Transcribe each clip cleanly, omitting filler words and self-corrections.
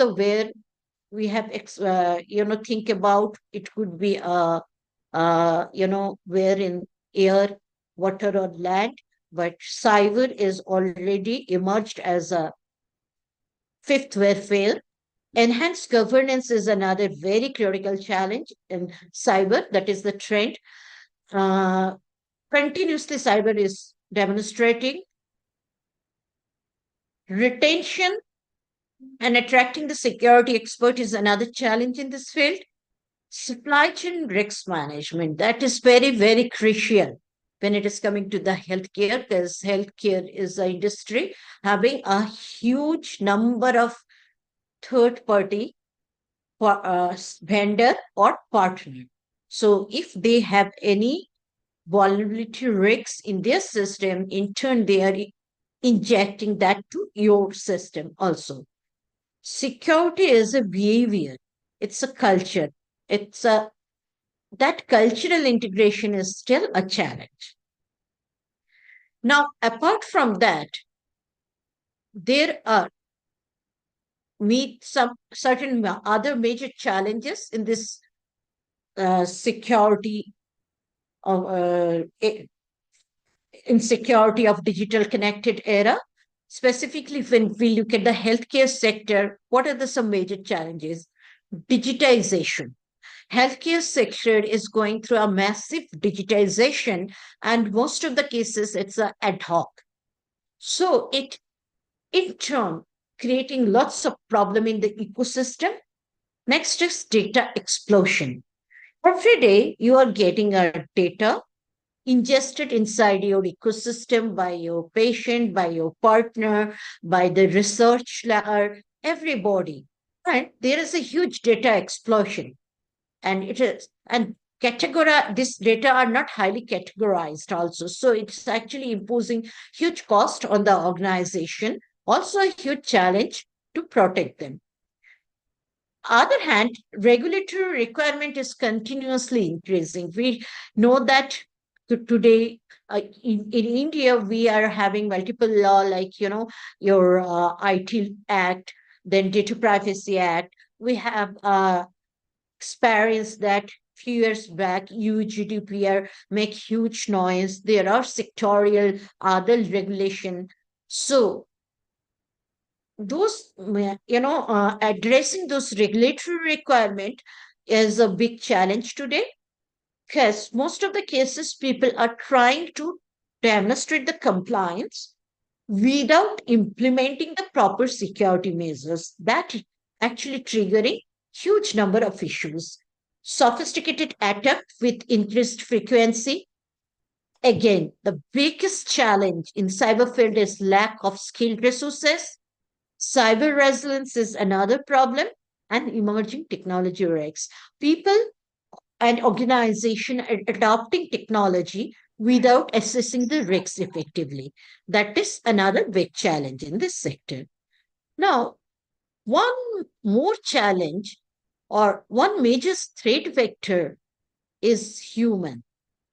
of the where we have, think about it could be, where in air, water, or land, but cyber is already emerged as a fifth warfare. Enhanced governance is another very critical challenge in cyber. That is the trend. Uh, Continuously, cyber is demonstrating retention and attracting the security expert is another challenge in this field. Supply chain risk management, that is very, very crucial when it is coming to the healthcare, because healthcare is an industry having a huge number of third party vendor or partner. So if they have any vulnerability risks in their system, in turn, they are injecting that to your system also. Security is a behavior, it's a culture, that cultural integration is still a challenge. Now, apart from that, there are some certain other major challenges in this security of insecurity of digital connected era. Specifically, when we look at the healthcare sector, what are some major challenges? Digitization. Healthcare sector is going through a massive digitization, and most of the cases it's ad hoc. So it, in turn, creating lots of problem in the ecosystem. Next is data explosion. Every day you are getting a data ingested inside your ecosystem by your patient, by your partner, by the research lab, everybody. And there is a huge data explosion. And it is, and this data are not highly categorized also. So it's actually imposing huge cost on the organization, also a huge challenge to protect them. Other hand, regulatory requirement is continuously increasing. We know that today in India, we are having multiple law like, your IT Act, then Data Privacy Act. We have experienced that few years back, GDPR make huge noise. There are sectorial other regulation. So those, addressing those regulatory requirement is a big challenge today, because most of the cases people are trying to demonstrate the compliance without implementing the proper security measures, that actually triggering huge number of issues. Sophisticated attack with increased frequency. Again, the biggest challenge in cyber field is lack of skilled resources. Cyber resilience is another problem, and emerging technology risks. People and organization are adopting technology without assessing the risks effectively. That is another big challenge in this sector. Now, one more challenge or one major threat vector is human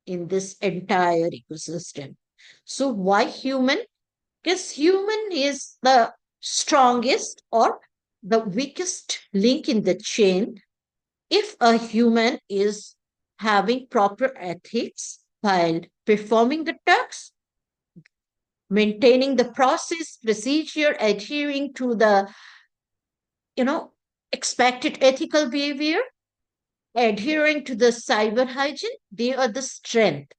in this entire ecosystem. So why human? Because human is the strongest or the weakest link in the chain. If a human is having proper ethics while performing the tasks, maintaining the process, procedure, adhering to the, expected ethical behavior, adhering to the cyber hygiene, they are the strength.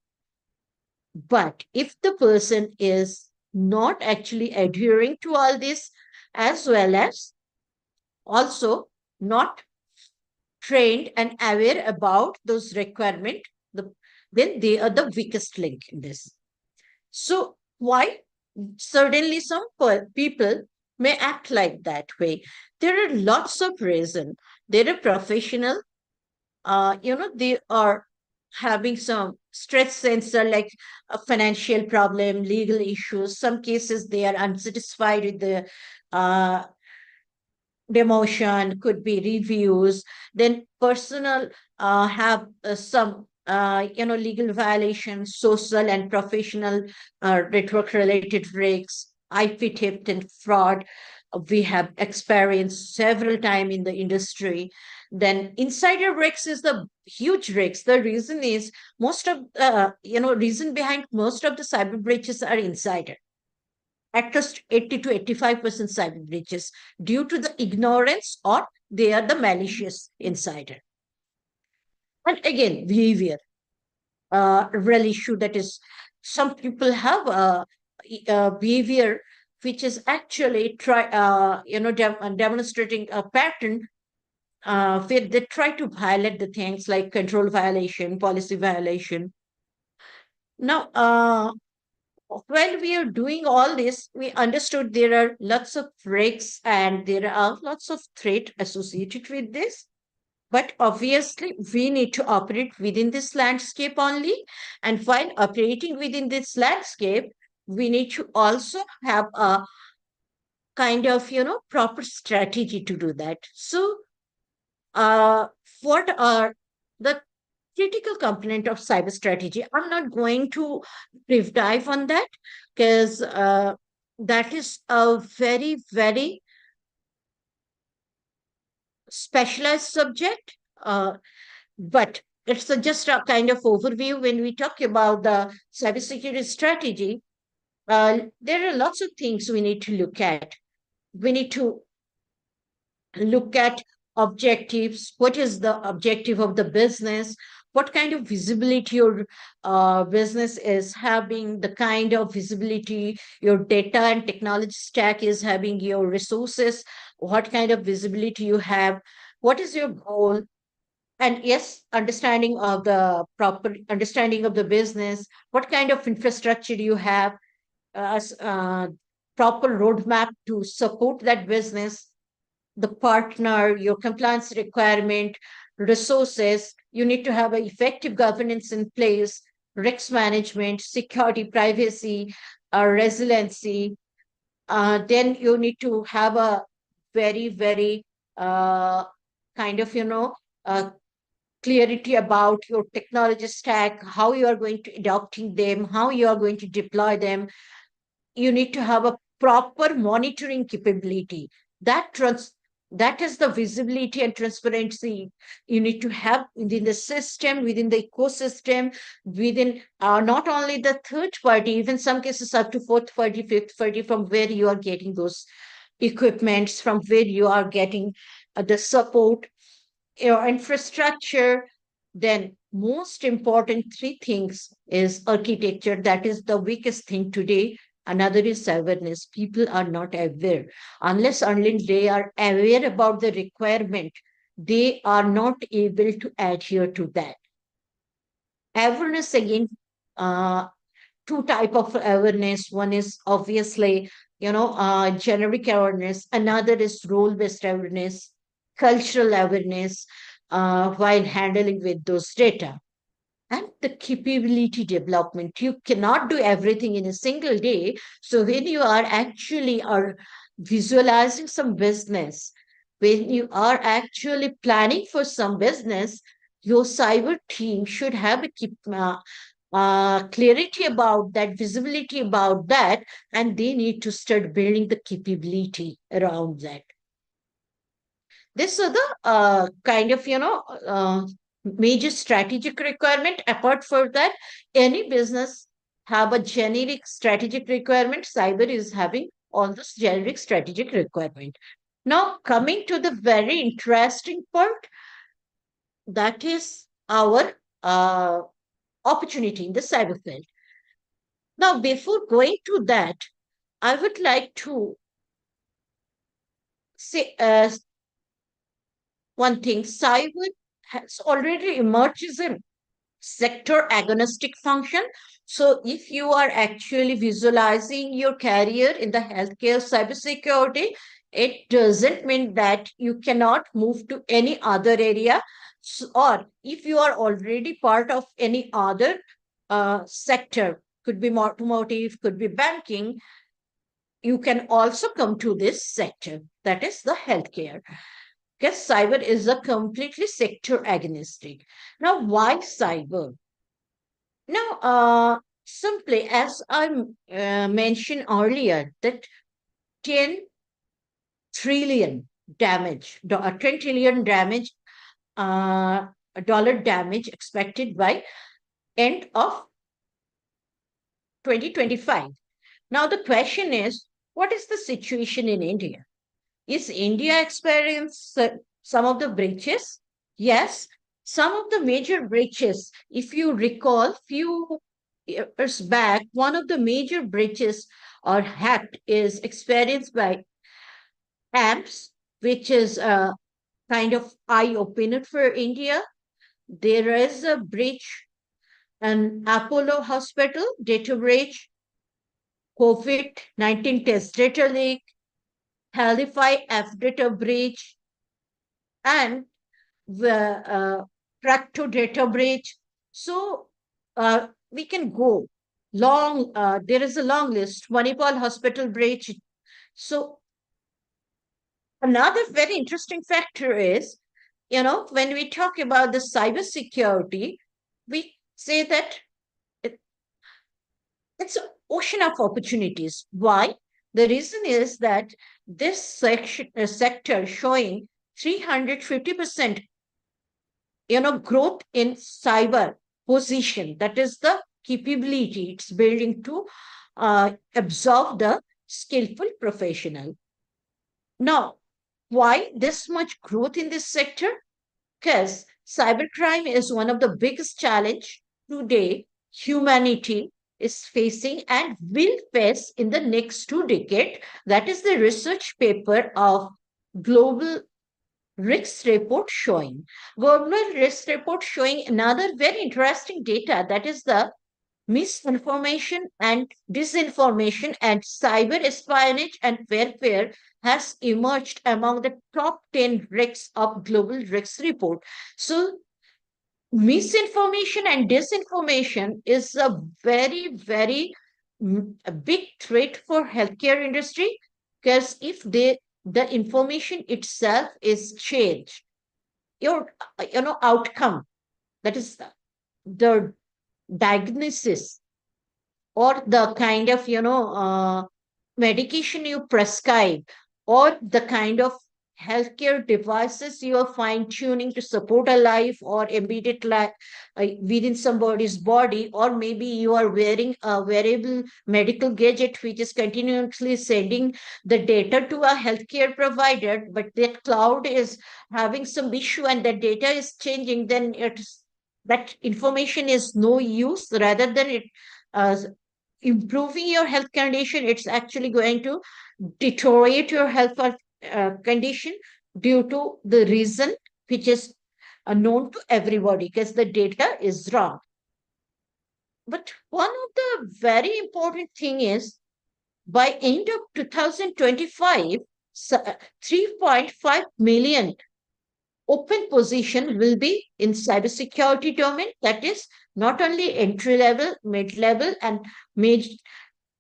But if the person is not actually adhering to all this, as well as also not trained and aware about those requirements, then they are the weakest link in this. So why? Certainly some people may act like that way. There are lots of reasons. There are professional, they are having some stress sensor like a financial problem, legal issues. Some cases they are unsatisfied with the demotion, could be reviews. Then personal have some legal violations, social and professional network related risks, IP theft and fraud. we have experienced several times in the industry. Then insider risks is the huge risk. The reason is most of reason behind most of the cyber breaches are insider. At least 80 to 85% cyber breaches due to the ignorance or they are the malicious insider. And again, behavior, real issue that is some people have a behavior which is actually demonstrating a pattern where they try to violate the things like control violation, policy violation. Now, when we are doing all this, we understood there are lots of risks and there are lots of threat associated with this. But obviously, we need to operate within this landscape only. And while operating within this landscape, we need to also have a kind of, proper strategy to do that. So, what are the critical component of cyber strategy? I'm not going to deep dive on that because that is a very, very specialized subject. But it's just a kind of overview when we talk about the cybersecurity strategy. There are lots of things we need to look at. We need to look at objectives. What is the objective of the business? What kind of visibility your business is having, the kind of visibility your data and technology stack is having, your resources, what kind of visibility you have, what is your goal, and yes, understanding of the proper understanding of the business, what kind of infrastructure you have, proper roadmap to support that business, the partner, your compliance requirement, resources. You need to have an effective governance in place, risk management, security, privacy, resiliency. Then you need to have a very, very kind of, clarity about your technology stack, how you are going to adopting them, how you are going to deploy them. You need to have a proper monitoring capability. That is the visibility and transparency you need to have within the system, within the ecosystem, within not only the third party, even some cases up to fourth party, fifth party, from where you are getting those equipments, from where you are getting the support, your infrastructure. Then most important three things is architecture. That is the weakest thing today. Another is awareness. People are not aware. Unless they are aware about the requirement, they are not able to adhere to that. Awareness again, two type of awareness. One is obviously, generic awareness. Another is role-based awareness, cultural awareness, while handling with those data. And the capability development. You cannot do everything in a single day. So when you are actually are visualizing some business, when you are actually planning for some business, your cyber team should have clarity about that, visibility about that, and they need to start building the capability around that. This is the kind of, major strategic requirement. Apart from that, any business have a generic strategic requirement. Cyber is having all this generic strategic requirement. Now, coming to the very interesting part, that is our opportunity in the cyber field. Now, before going to that, I would like to say one thing. Cyber has already emerged as a sector agnostic function. So if you are actually visualizing your career in the healthcare cybersecurity, it doesn't mean that you cannot move to any other area. Or if you are already part of any other sector, could be automotive, could be banking, you can also come to this sector, that is the healthcare. Because cyber is a completely sector agnostic. Now, why cyber? Now, simply as I mentioned earlier, that 10 trillion damage, a 10 trillion damage, dollar damage expected by end of 2025. Now the question is, what is the situation in India? Is India experiencing some of the breaches? Yes, some of the major breaches. If you recall, few years back, one of the major breaches or hack is experienced by AMPS, which is a kind of eye opener for India. There is a breach in Apollo Hospital, data breach, COVID-19 test data leak, Halify F data breach, and the Tracto data breach. So we can go long. There is a long list. Manipal Hospital breach. So another very interesting factor is, when we talk about the cybersecurity, we say that it's an ocean of opportunities. Why? The reason is that this sector showing 350% growth in cyber position. That is the capability it's building to absorb the skillful professional. Now, why this much growth in this sector? Because cybercrime is one of the biggest challenge today humanity is facing and will face in the next 2 decades. That is the research paper of Global Risk Report showing. Global Risk Report showing another very interesting data, that is the misinformation and disinformation and cyber espionage and warfare has emerged among the top 10 risks of Global Risk Report. So misinformation and disinformation is a very, very a big threat for healthcare industry, because if the information itself is changed, your outcome, that is the diagnosis or the kind of medication you prescribe or the kind of healthcare devices you are fine tuning to support a life or embed it within somebody's body, or maybe you are wearing a wearable medical gadget which is continuously sending the data to a healthcare provider, but that cloud is having some issue and that data is changing, then that information is no use. Rather than it uh, improving your health condition, it's actually going to deteriorate your health condition due to the reason which is known to everybody, because the data is wrong. But one of the very important thing is, by end of 2025, 3.5 million open position will be in cybersecurity domain. That is not only entry level, mid level, and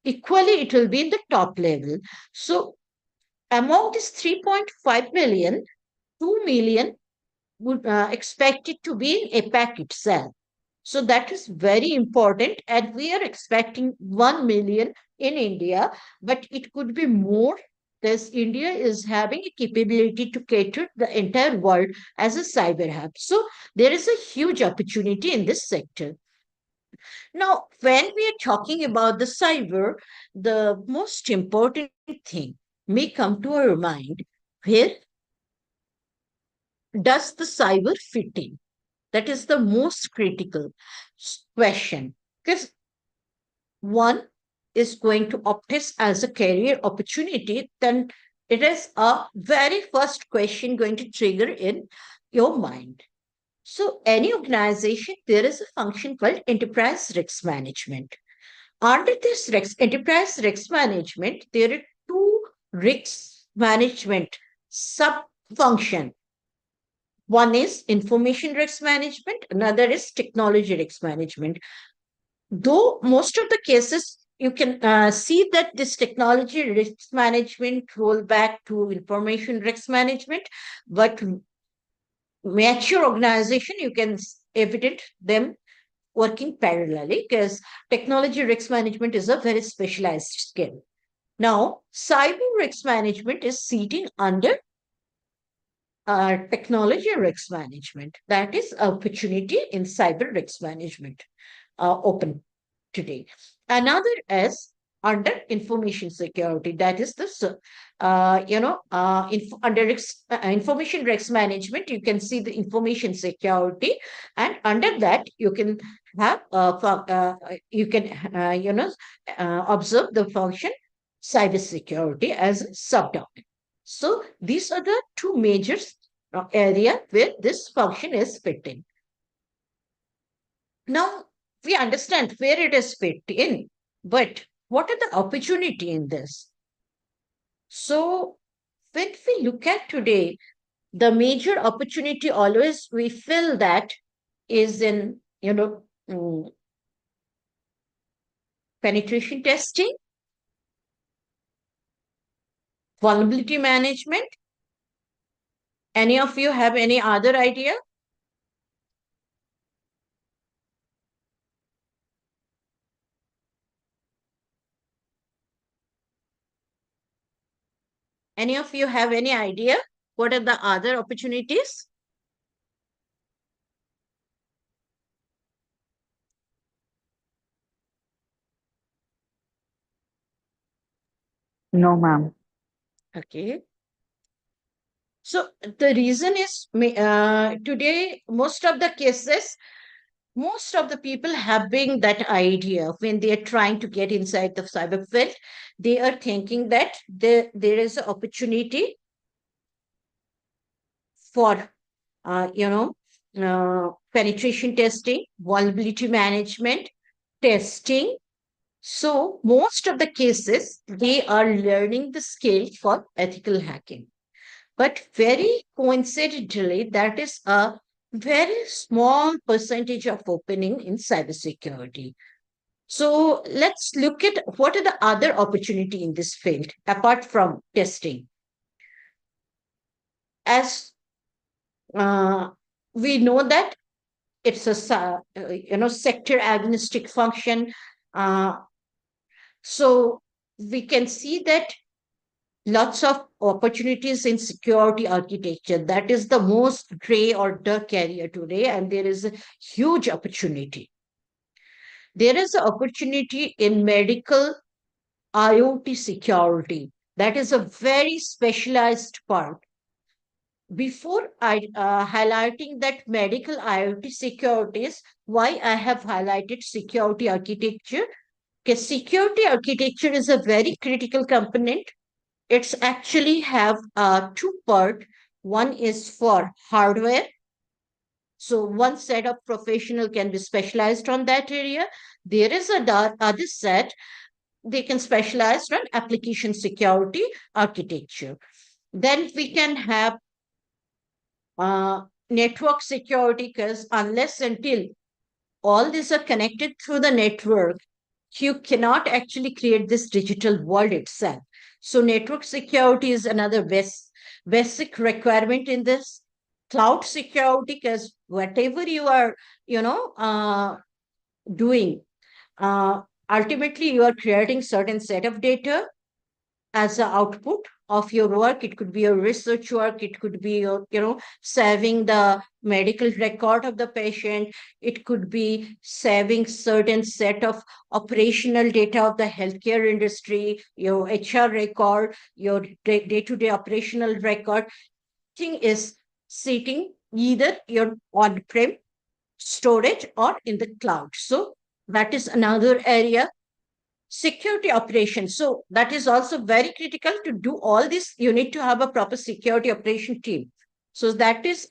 equally it will be in the top level. So among this 3.5 million, 2 million would expect it to be in APAC itself. So that is very important. And we are expecting 1 million in India, but it could be more, because India is having a capability to cater the entire world as a cyber hub. So there is a huge opportunity in this sector. Now, when we are talking about the cyber, the most important thing may come to our mind: where does the cyber fit in? That is the most critical question. Because one is going to opt this as a career opportunity, then it is a very first question going to trigger in your mind. So, any organization, there is a function called enterprise risk management. Under this enterprise risk management, there are two risk management sub function. One is information risk management, another is technology risk management. Though most of the cases you can see that this technology risk management roll back to information risk management, but mature organization you can evident them working parallelly, because technology risk management is a very specialized skill. Now, cyber risk management is sitting under technology risk management. That is opportunity in cyber risk management open today. Another is under information security. That is the under information risk management. You can see the information security, and under that you can have you can observe the function cyber security as a subdomain. So these are the two major area where this function is fitting. Now we understand where it is fit in, but what are the opportunity in this? So when we look at today, the major opportunity always we feel that is in penetration testing, vulnerability management. Any of you have any other idea? Any of you have any idea what are the other opportunities? No, ma'am. Okay. So the reason is today, most of the cases, most of the people having that idea when they are trying to get inside the cyber field, they are thinking that there is an opportunity for, penetration testing, vulnerability management, testing. So most of the cases, they are learning the skill for ethical hacking. But very coincidentally, that is a very small percentage of opening in cybersecurity. So let's look at what are the other opportunity in this field apart from testing. As we know that it's a sector agnostic function. Uh, so we can see that lots of opportunities in security architecture. That is the most gray or dark area today, and there is a huge opportunity. There is an opportunity in medical IoT security. That is a very specialized part. Before I highlighting that medical IoT securities, why I have highlighted security architecture? Because security architecture is a very critical component. It's actually have two part. One is for hardware. So one set of professional can be specialized on that area. There is a other set, they can specialize on application security architecture. Then we can have network security, because unless until all these are connected through the network, you cannot actually create this digital world itself. So network security is another basic requirement in this. Cloud security, because whatever you are, doing, uh, ultimately you are creating certain set of data as an output of your work. It could be a research work, it could be saving the medical record of the patient, it could be saving certain set of operational data of the healthcare industry, your HR record, your day-to-day operational record. Thing is sitting either your on-prem storage or in the cloud. So that is another area. Security operations. So that is also very critical. To do all this, you need to have a proper security operation team. So that is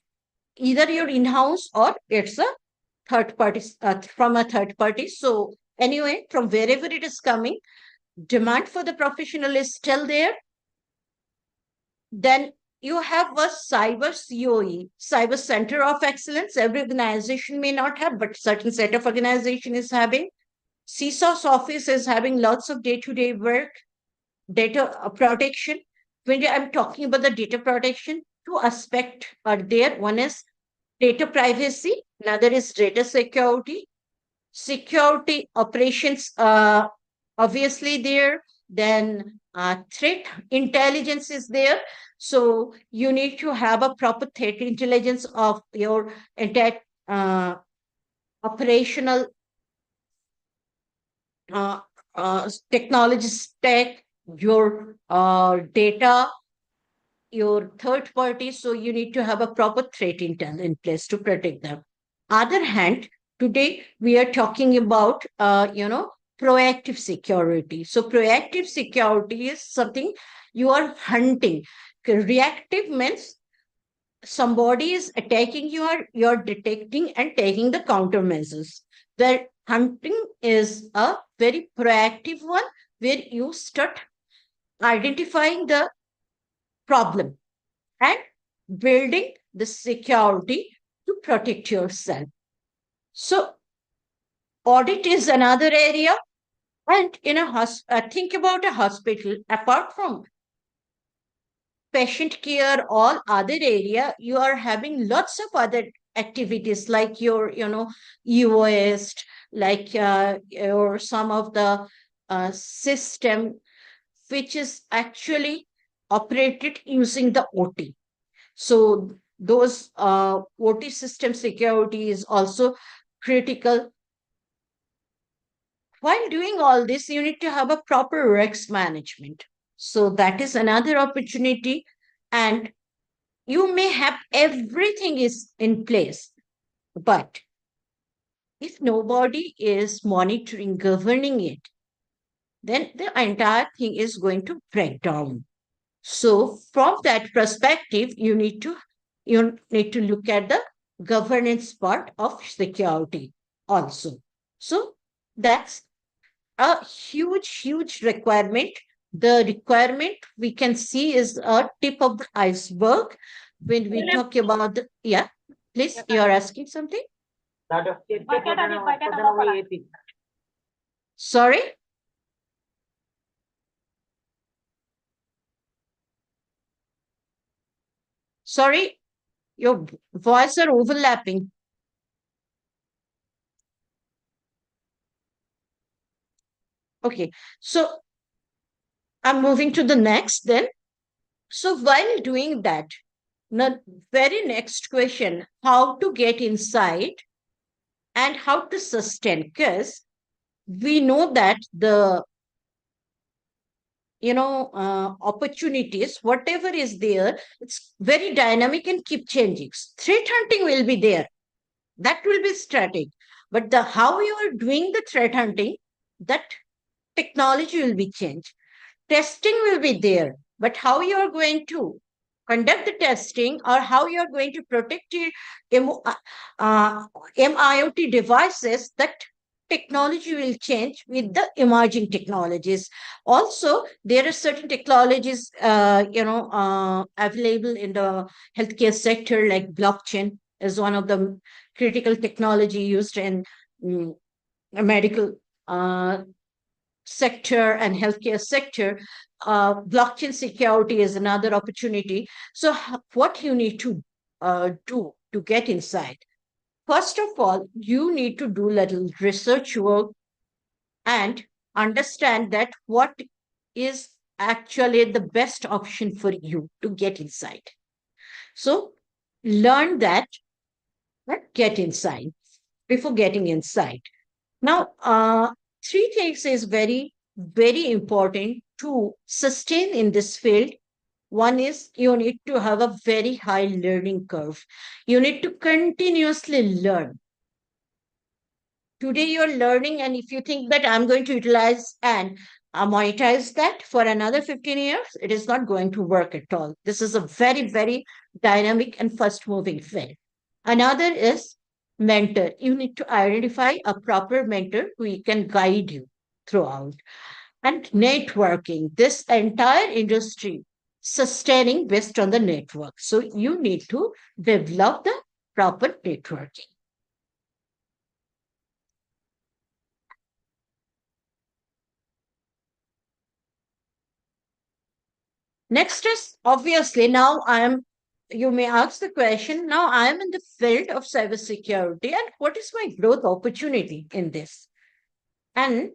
either your in-house or it's a third party, from a third party. So anyway, from wherever it is coming, demand for the professional is still there. Then you have a cyber COE, cyber center of excellence. Every organization may not have, but certain set of organization is having. CISO's office is having lots of day-to-day work, data protection. When I'm talking about the data protection, two aspects are there. One is data privacy, another is data security. Security operations, obviously there. Then threat intelligence is there. So you need to have a proper threat intelligence of your entire operational uh, technology stack, your data, your third party. So you need to have a proper threat intel in place to protect them. Other hand, today we are talking about proactive security. So proactive security is something you are hunting. Reactive means somebody is attacking you, or you're detecting and taking the countermeasures. The hunting is a very proactive one, where you start identifying the problem and building the security to protect yourself. So audit is another area. And in think about a hospital. Apart from patient care, all other area, you are having lots of other activities like your, EOS, like or some of the system which is actually operated using the OT. So those OT system security is also critical. While doing all this, you need to have a proper risk management. So that is another opportunity. And you may have everything is in place, but if nobody is monitoring, governing it, then the entire thing is going to break down. So from that perspective, you need to look at the governance part of security also. So that's a huge requirement. The requirement we can see is a tip of the iceberg when we talk about the, yeah, please, you're asking something. Sorry. Sorry, your voice are overlapping. Okay, so I'm moving to the next then. So while doing that, the very next question, how to get inside and how to sustain, because we know that the opportunities, whatever is there, it's very dynamic and keep changing. Threat hunting will be there, that will be static, but the how you are doing the threat hunting, that technology will be changed. Testing will be there, but how you are going to conduct the testing, or how you are going to protect your uh, MIoT devices, that technology will change with the emerging technologies. Also, there are certain technologies, available in the healthcare sector, like blockchain is one of the critical technology used in mm, medical sector and healthcare sector. Blockchain security is another opportunity. So, what you need to do to get inside? First of all, you need to do little research work and understand that what is actually the best option for you to get inside. So, learn that, but get inside before getting inside. Now, three things is very important to sustain in this field. One is you need to have a very high learning curve. You need to continuously learn. Today you're learning, and if you think that I'm going to utilize and monetize that for another 15 years, it is not going to work at all. This is a very dynamic and fast moving field. Another is mentor. You need to identify a proper mentor who can guide you throughout. And networking, this entire industry sustaining based on the network. So you need to develop the proper networking. Next is obviously now you may ask the question, now I am in the field of cybersecurity, and what is my growth opportunity in this? And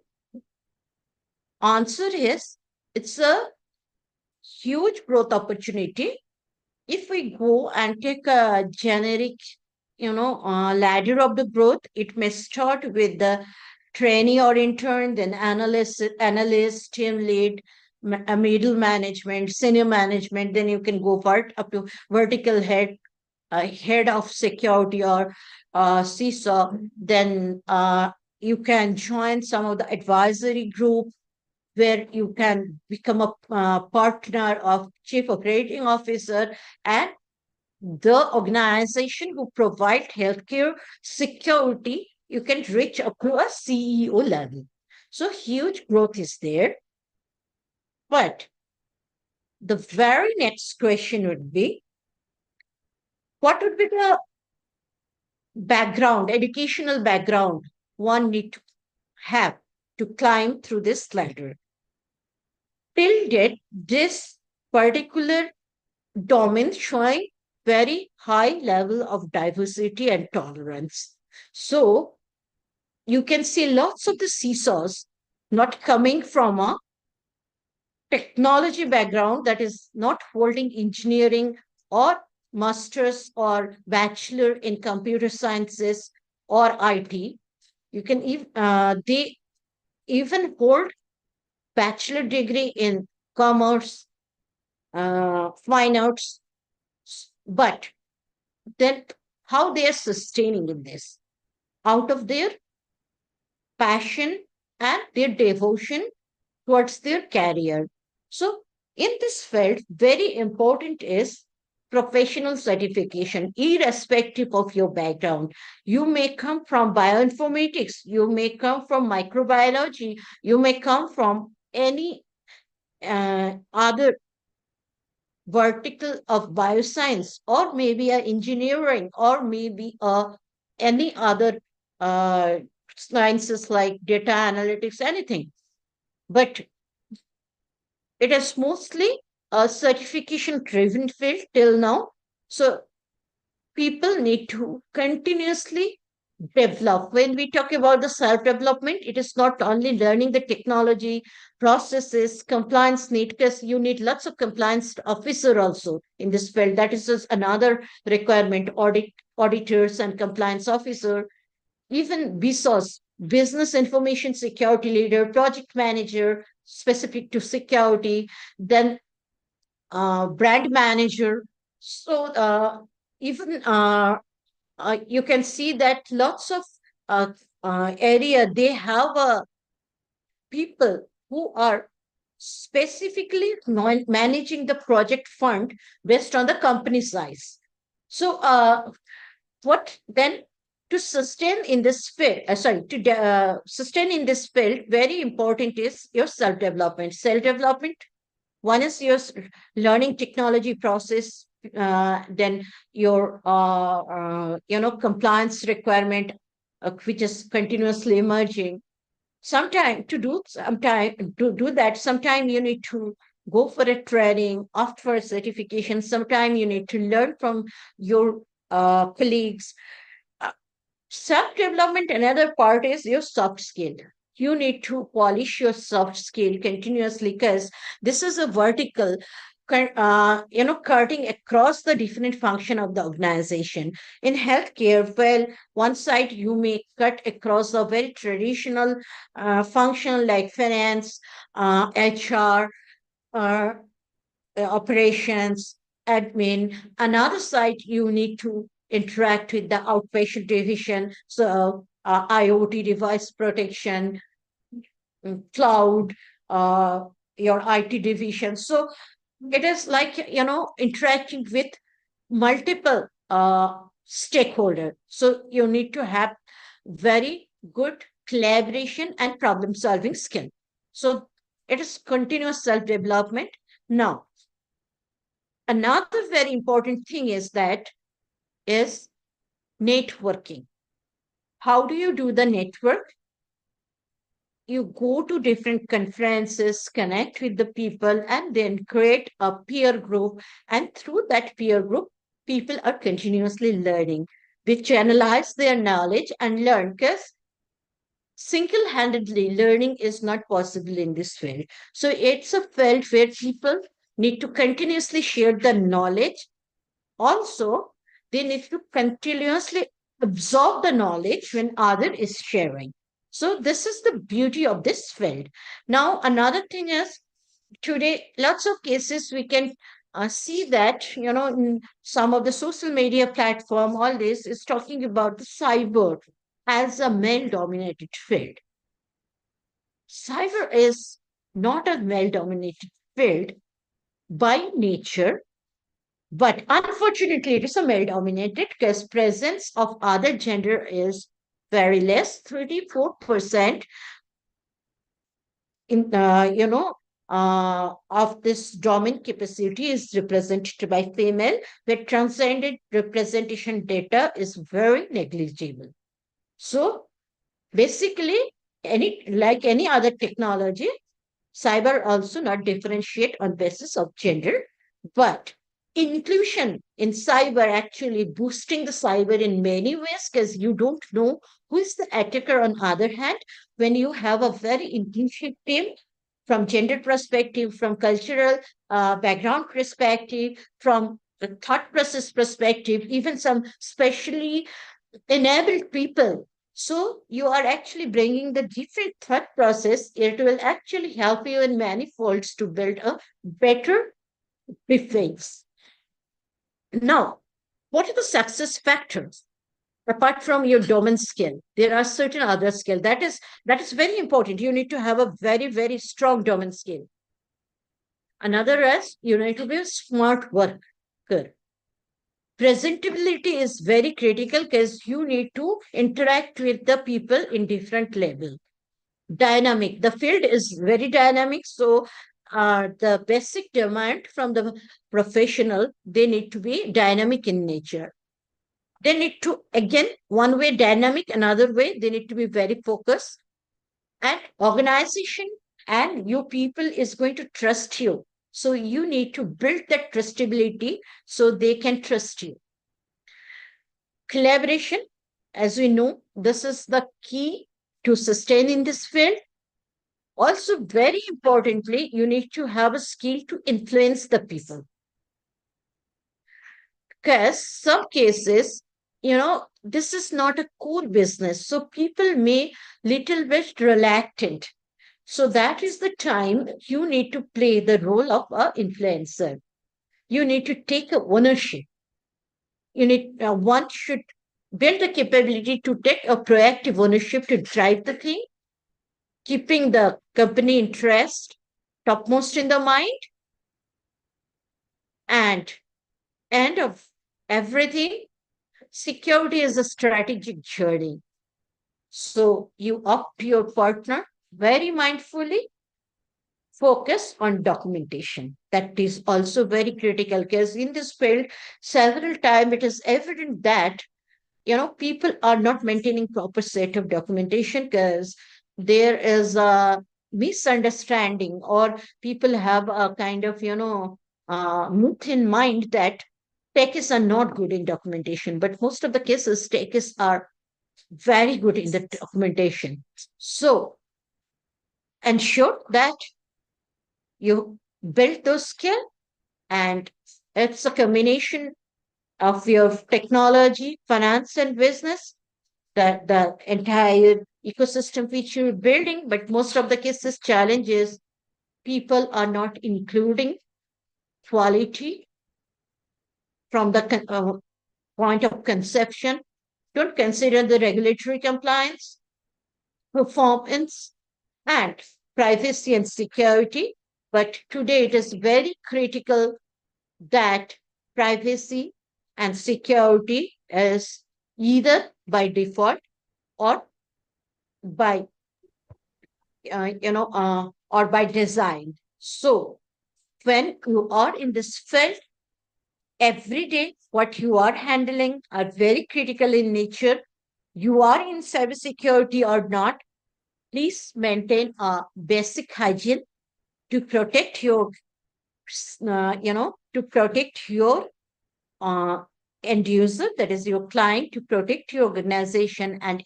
answer is It's a huge growth opportunity. If we go and take a generic, ladder of the growth, it may start with the trainee or intern, then analyst, team lead, middle management, senior management. Then you can go up to vertical head, head of security or CISO. Then you can join some of the advisory group where you can become a partner of chief operating officer, and the organization who provide healthcare security, you can reach up to a CEO level. So huge growth is there. But the very next question would be, what would be the background, educational background one need to have to climb through this ladder? Till date, this particular domain showing very high level of diversity and tolerance. So you can see lots of the seesaws not coming from a technology background, that is not holding engineering or master's or bachelor in computer sciences or IT. You can they even hold bachelor degree in commerce, fine arts, but then how they are sustaining in this out of their passion and their devotion towards their career. So in this field, very important is professional certification, irrespective of your background. You may come from bioinformatics, you may come from microbiology, you may come from any other vertical of bioscience, or maybe a engineering, or maybe any other uh, sciences like data analytics, anything. But it is mostly a certification driven field till now. So people need to continuously develop. When we talk about the self development, it is not only learning the technology, processes, compliance need, because you need lots of compliance officer also in this field. That is just another requirement, auditors and compliance officer, even BISOS, business information security leader, project manager, specific to security, then brand manager. So even you can see that lots of uh, area they have people who are specifically managing the project fund based on the company size. So what then to sustain in this field? Sustain in this field, very important is your self development. Self development, one is your learning technology process, then your compliance requirement, which is continuously emerging. To do that, sometime you need to go for a training, opt for a certification. Sometime you need to learn from your colleagues. Self development, another part is your soft skill. You need to polish your soft skill continuously, because this is a vertical, cutting across the different function of the organization. In healthcare, well, one side you may cut across a very traditional function like finance, HR, uh, operations, admin. Another side, you need to interact with the outpatient division, so IoT device protection, cloud, uh, your IT division. So it is like interacting with multiple stakeholders. So you need to have very good collaboration and problem solving skill. So it is continuous self development. Now, another very important thing is networking. How do you do the network? You go to different conferences, connect with the people, and then create a peer group. And through that peer group, people are continuously learning. They channelize their knowledge and learn, because Single-handedly, learning is not possible in this field. So it's a field where people need to continuously share the knowledge. Also, they need to continuously absorb the knowledge when other is sharing. So this is the beauty of this field. Now, another thing is today, lots of cases we can see that, in some of the social media platform, all this is talking about the cyber as a male-dominated field. Cyber is not a male-dominated field by nature, but unfortunately, it is a male-dominated because presence of other gender is very less, 34% in of this dominant capacity is represented by female, where transcended representation data is very negligible. So basically, any other technology, cyber also not differentiate on basis of gender, but inclusion in cyber actually boosting the cyber in many ways because you don't know who is the attacker on other hand. When you have a very inclusive team from gender perspective, from cultural background perspective, from the thought process perspective, even some specially enabled people. So you are actually bringing the different thought process. It will actually help you in many folds to build a better preface. Now, what are the success factors? Apart from your domain skill, there are certain other skill that is very important. You need to have a very, very strong domain skill. Another is you need to be a smart worker. Presentability is very critical because you need to interact with the people in different level. Dynamic, the field is very dynamic, so the basic demand from the professional, they need to be dynamic in nature. They need to, again, one way dynamic, another way they need to be very focused. And organization and your people is going to trust you, so you need to build that trustability so they can trust you. Collaboration, as we know, this is the key to sustain in this field. Also, very importantly, you need to have a skill to influence the people. Because some cases, this is not a core business. So people may little bit reluctant. So that is the time you need to play the role of an influencer. You need to take ownership. One should build the capability to take a proactive ownership to drive the thing, keeping the company interest topmost in the mind. And end of everything, security is a strategic journey. So you opt your partner very mindfully, focus on documentation. That is also very critical because in this field, several times it is evident that people are not maintaining proper set of documentation because there is a misunderstanding, or people have a kind of myth in mind that techies are not good in documentation, but most of the cases techies are very good in the documentation. So ensure that you build those skills, and it's a combination of your technology, finance, and business, that the entire ecosystem which you're building. But most of the cases, challenges, people are not including quality from the point of conception, don't consider the regulatory compliance, performance, and privacy and security. But today it is very critical that privacy and security is either by default or by or by design. So when you are in this field, every day what you are handling are very critical in nature. You are in cybersecurity or not, please maintain a basic hygiene to protect your uh, end user, that is your client, to protect your organization, and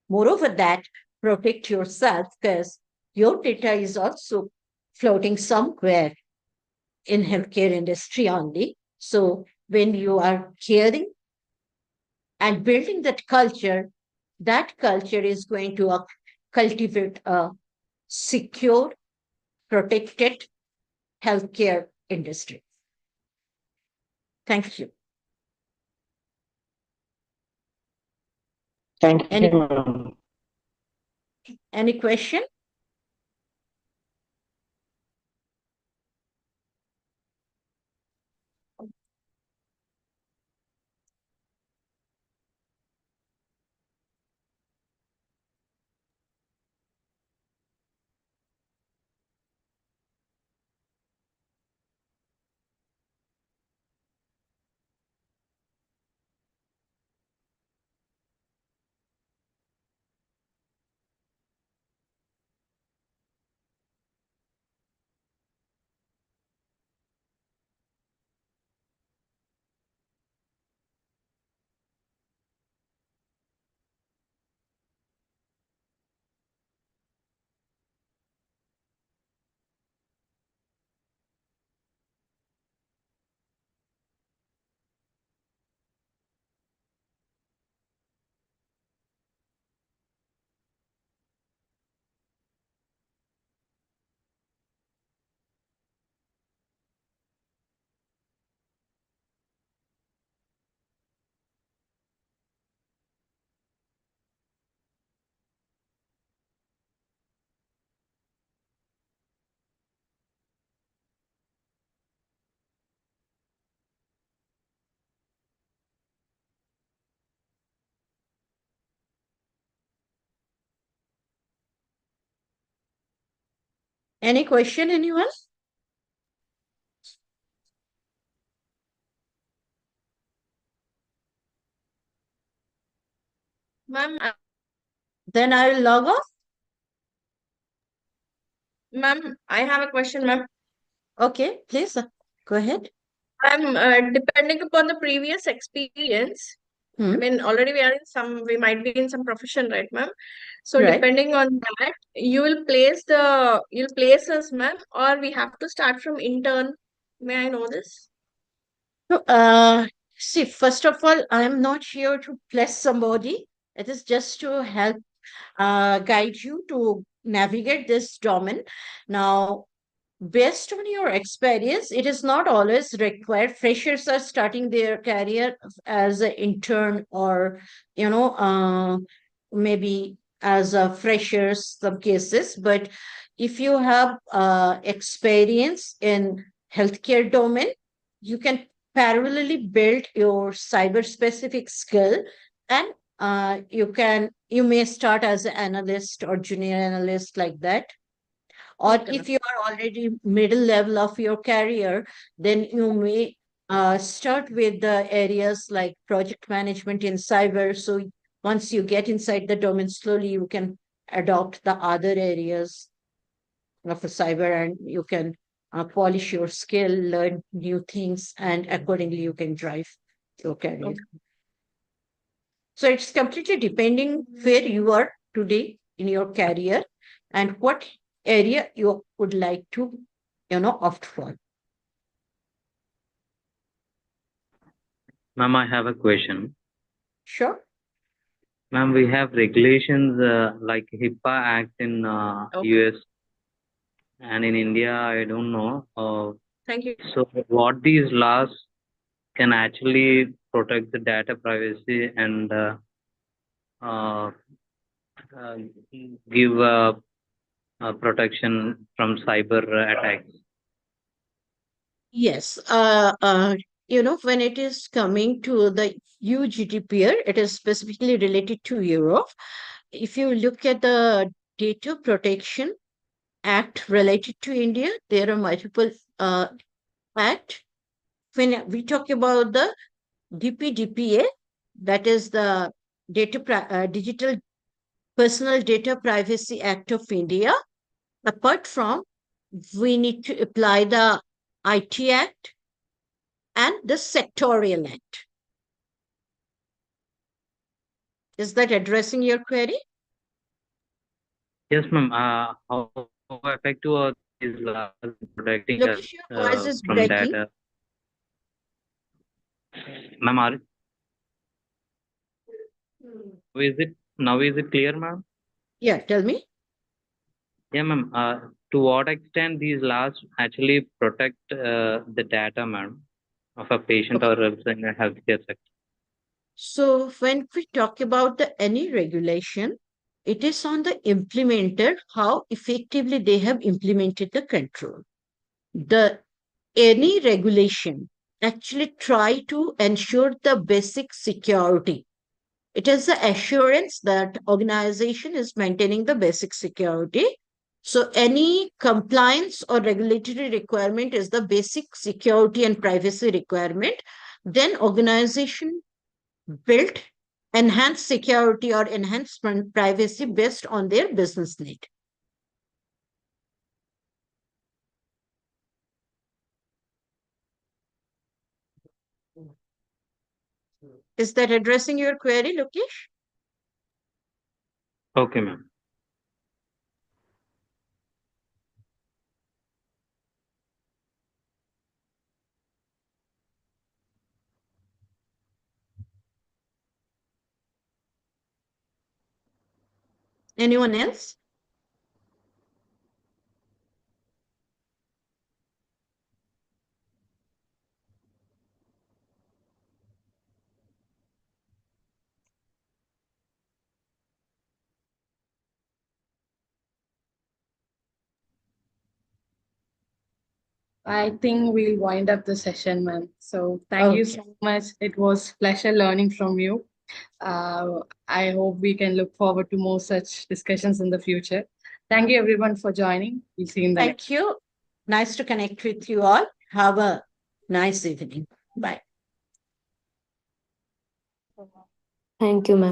moreover that protect yourself because your data is also floating somewhere in healthcare industry only. So when you are caring and building that culture is going to cultivate a secure, protected healthcare industry. Thank you. Thank you, Any ma'am. any question? Any question, anyone? Ma'am, Then I will log off. ma'am, I have a question, ma'am. Okay, please go ahead. Depending upon the previous experience, I Hmm. mean, already we might be in some profession, right, ma'am? So Right. depending on that, you'll place us, ma'am, or we have to start from intern. May I know this? So, see, first of all, I'm not here to bless somebody. It is just to help guide you to navigate this domain. Now, based on your experience, it is not always required. Freshers are starting their career as an intern or, maybe as a freshers, some cases. But if you have experience in healthcare domain, you can parallelly build your cyber specific skill and you may start as an analyst or junior analyst like that, or Okay, if ma'am. you are already middle level of your career, then you may start with the areas like project management in cyber. So once you get inside the domain, slowly you can adopt the other areas of a cyber, and you can polish your skill, learn new things, and accordingly you can drive your career. Okay. So it's completely depending where you are today in your career and what area you would like to, opt for. Ma'am, I have a question. Sure. Ma'am, we have regulations like HIPAA Act in Okay. US and in India, I don't know. Thank you. So, what these laws can actually protect the data privacy and uh, uh, give protection from cyber attacks? Yes. When it is coming to the UGDPR, it is specifically related to Europe. If you look at the Data Protection Act related to India, there are multiple act. When we talk about the DPDPA, that is the Digital Personal Data Privacy Act of India. Apart from, we need to apply the IT Act and the Sectorial Act. Is that addressing your query? Yes, ma'am. How effective are these laws in protecting us Lokesh, your voice is from breaking. data? Ma'am, now is it clear, ma'am? Yeah, tell me. Yeah, ma'am. To what extent these laws actually protect the data, ma'am, of a patient Okay. or in a healthcare sector? So when we talk about any regulation, it is on the implementer, how effectively they have implemented the control. The any regulation actually try to ensure the basic security. It is the assurance that organization is maintaining the basic security. So any compliance or regulatory requirement is the basic security and privacy requirement. Then organization built enhanced security or enhanced privacy based on their business need. Is that addressing your query, Lokesh? Okay, ma'am. Anyone else? I think we'll wind up the session, ma'am. So thank you Okay. so much. It was pleasure learning from you. I hope we can look forward to more such discussions in the future. Thank you everyone for joining. We'll see you in the next. Thank you. Nice to connect with you all. Have a nice evening. Bye. Thank you, ma'am.